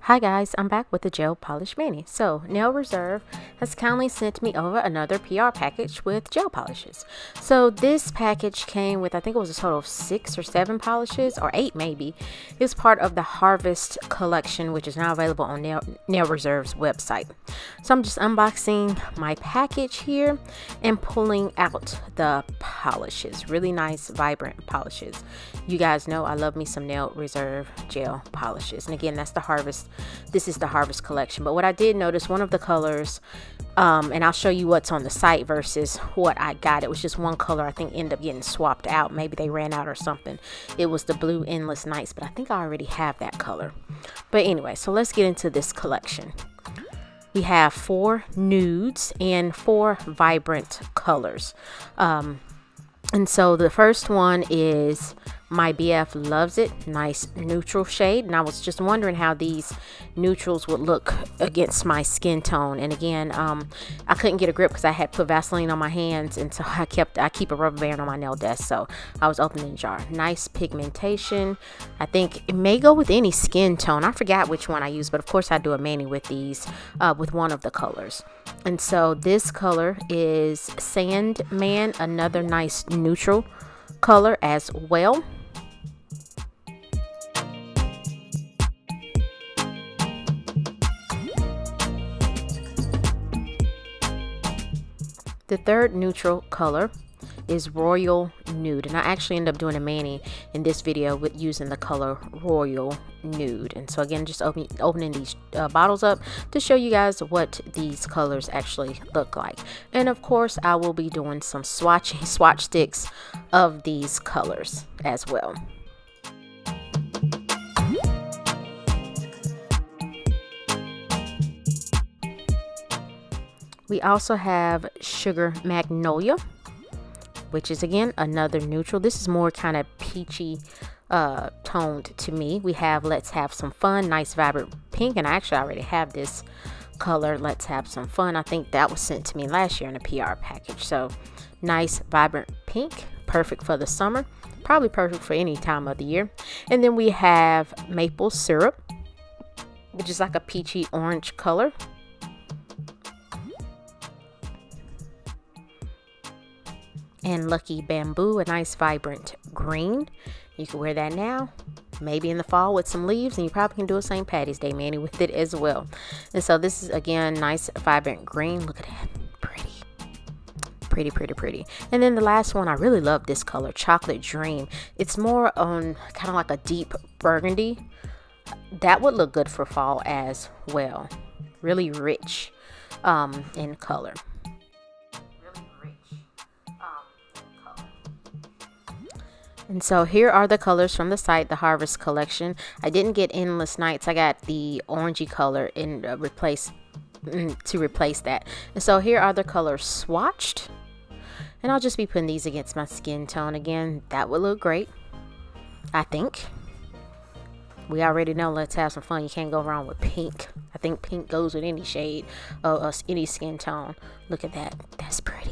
Hi guys, I'm back with the gel polish mani. So Nail Reserve has kindly sent me over another PR package with gel polishes. So this package came with, I think it was a total of 6 or 7 polishes, or 8 maybe. It was part of the Harvest collection, which is now available on Nail Reserve's website. So I'm just unboxing my package here and pulling out the polishes. Really nice, vibrant polishes. You guys know I love me some Nail Reserve gel polishes. And again, that's the Harvest. This is the Harvest collection. But what I did notice, one of the colors, and I'll show you what's on the site versus what I got. It was just one color I think ended up getting swapped out. Maybe they ran out or something. It was the blue Endless Nights, but I think I already have that color. But anyway, so let's get into this collection. We have 4 nudes and 4 vibrant colors. And so the first one is My BF Loves It, nice neutral shade. And I was just wondering how these neutrals would look against my skin tone. And again, I couldn't get a grip because I had put Vaseline on my hands, and so I keep a rubber band on my nail desk, so I was opening the jar. Nice pigmentation. I think it may go with any skin tone. I forgot which one I used, but of course I do a mani with these, with one of the colors. And so this color is Sandman, another nice neutral color as well. The third neutral color is Royal Nude, and I actually ended up doing a mani in this video with using the color Royal Nude. And so again, just opening these bottles up to show you guys what these colors actually look like. And of course I will be doing some swatch sticks of these colors as well. We also have Sugar Magnolia, which is again another neutral. This is more kind of peachy toned to me. We have Let's Have Some Fun, nice vibrant pink, and I actually already have this color, Let's Have Some Fun. I think that was sent to me last year in a PR package. So nice vibrant pink, perfect for the summer, probably perfect for any time of the year. And then we have Maple Syrup, which is like a peachy orange color. And Lucky Bamboo, a nice vibrant green. You can wear that now, maybe in the fall with some leaves, and you probably can do a St. Patty's Day mani with it as well. And so this is again nice vibrant green. Look at that, pretty. And then the last one, I really love this color, Chocolate Dream. It's more on kind of like a deep burgundy. That would look good for fall as well. Really rich in color. And so here are the colors from the site, the Harvest collection. I didn't get Endless Nights. I got the orangey color in to replace that. And so here are the colors swatched. And I'll just be putting these against my skin tone again. That would look great, I think. We already know Let's Have Some Fun. You can't go wrong with pink. I think pink goes with any shade of any skin tone. Look at that. That's pretty.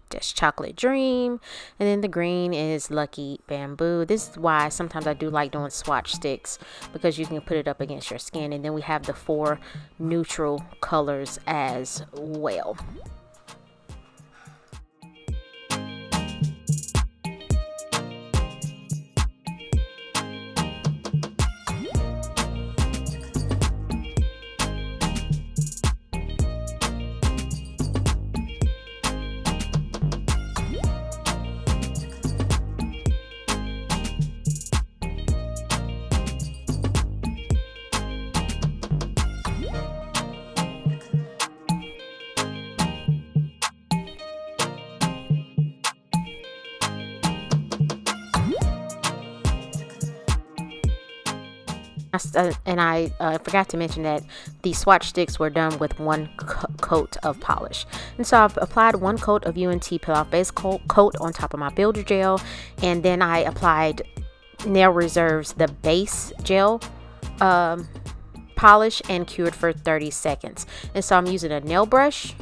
Just Chocolate Dream. And then the green is Lucky Bamboo. This is why sometimes I do like doing swatch sticks, because you can put it up against your skin. And then we have the 4 neutral colors as well. And I forgot to mention that the swatch sticks were done with 1 coat of polish. And so I've applied 1 coat of UNT Peel Off Base coat on top of my builder gel, and then I applied Nail Reserve's the base gel polish and cured for 30 seconds. And so I'm using a nail brush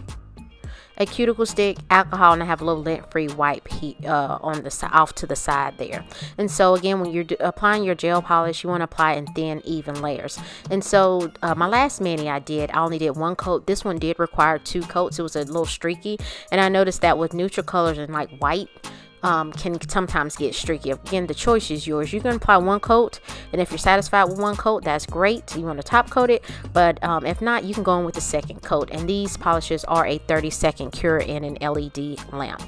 a cuticle stick, alcohol, and I have a little lint-free wipe on the side, off to the side there. And so again, when you're applying your gel polish, you want to apply in thin, even layers. And so my last mani I only did one coat. This one did require 2 coats. It was a little streaky, and I noticed that with neutral colors and like white, can sometimes get streaky. Again, the choice is yours. You can apply 1 coat, and if you're satisfied with 1 coat, that's great. You want to top coat it, but if not, you can go in with the 2nd coat. And these polishes are a 30-second cure in an LED lamp.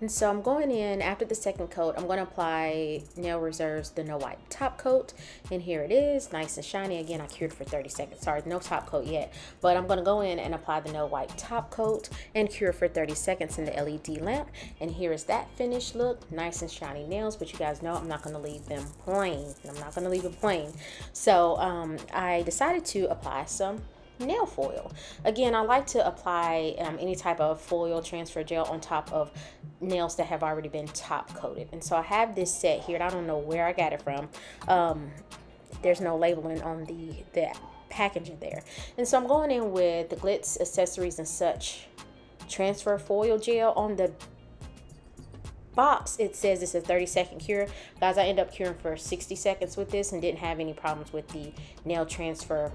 And so I'm going in after the 2nd coat. I'm going to apply Nail Reserve's the No Wipe top coat, and here it is, nice and shiny. Again, I cured for 30 seconds. Sorry, no top coat yet, but I'm going to go in and apply the No Wipe top coat and cure for 30 seconds in the LED lamp. And here is that finished look, nice and shiny nails. But you guys know I'm not going to leave them plain. I'm not going to leave them plain. So I decided to apply some nail foil. Again, I like to apply any type of foil transfer gel on top of nails that have already been top coated. And so I have this set here, and I don't know where I got it from. There's no labeling on the packaging there. And so I'm going in with the Glitz Accessories and Such transfer foil gel. On the box it says it's a 30-second cure. Guys, I ended up curing for 60 seconds with this and didn't have any problems with the nail transfer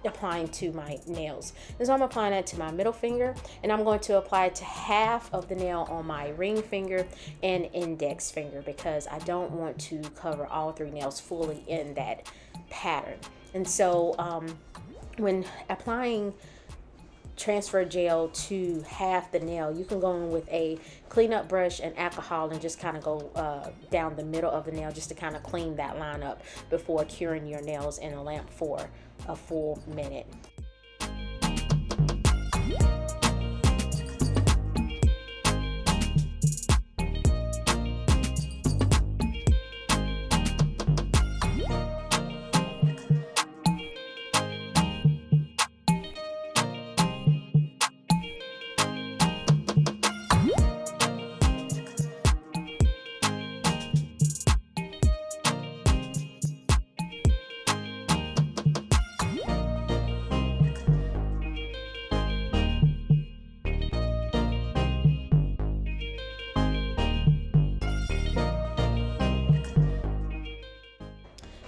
applying to my nails. And so I'm applying that to my middle finger, and I'm going to apply it to half of the nail on my ring finger and index finger, because I don't want to cover all 3 nails fully in that pattern. And so when applying transfer gel to half the nail, you can go in with a cleanup brush and alcohol and just kind of go down the middle of the nail just to kind of clean that line up before curing your nails in a lamp for a full minute.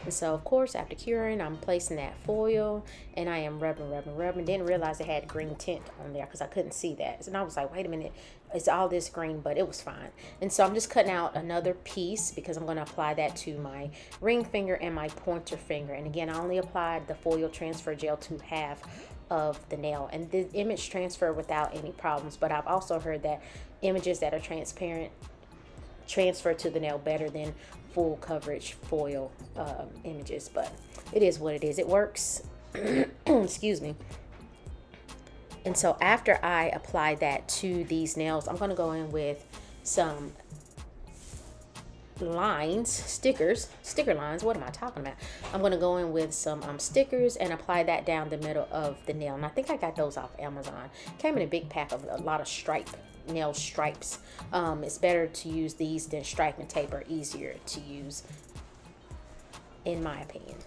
And so, of course, after curing, I'm placing that foil and I am rubbing. Didn't realize it had green tint on there because I couldn't see that. And I was like, wait a minute, it's all this green, but it was fine. And so I'm just cutting out another piece because I'm going to apply that to my ring finger and my pointer finger. And again, I only applied the foil transfer gel to half of the nail, and the image transfer without any problems. But I've also heard that images that are transparent transfer to the nail better than full coverage foil images, but it is what it is. It works. Excuse me. And so after I apply that to these nails, I'm going to go in with some lines, sticker lines. What am I talking about? I'm going to go in with some stickers and apply that down the middle of the nail. And I think I got those off Amazon. Came in a big pack of a lot of nail stripes. It's better to use these than striping tape, or easier to use in my opinion.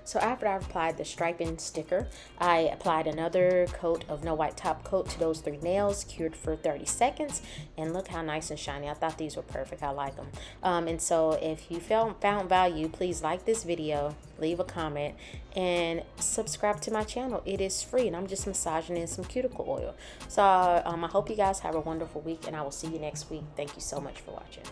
So after I've applied the striping sticker, I applied another coat of no white top coat to those 3 nails, cured for 30 seconds, and look how nice and shiny. I thought these were perfect. I like them. And so if you found value, please like this video, leave a comment, and subscribe to my channel. It is free, and I'm just massaging in some cuticle oil. So I hope you guys have a wonderful week, and I will see you next week. Thank you so much for watching.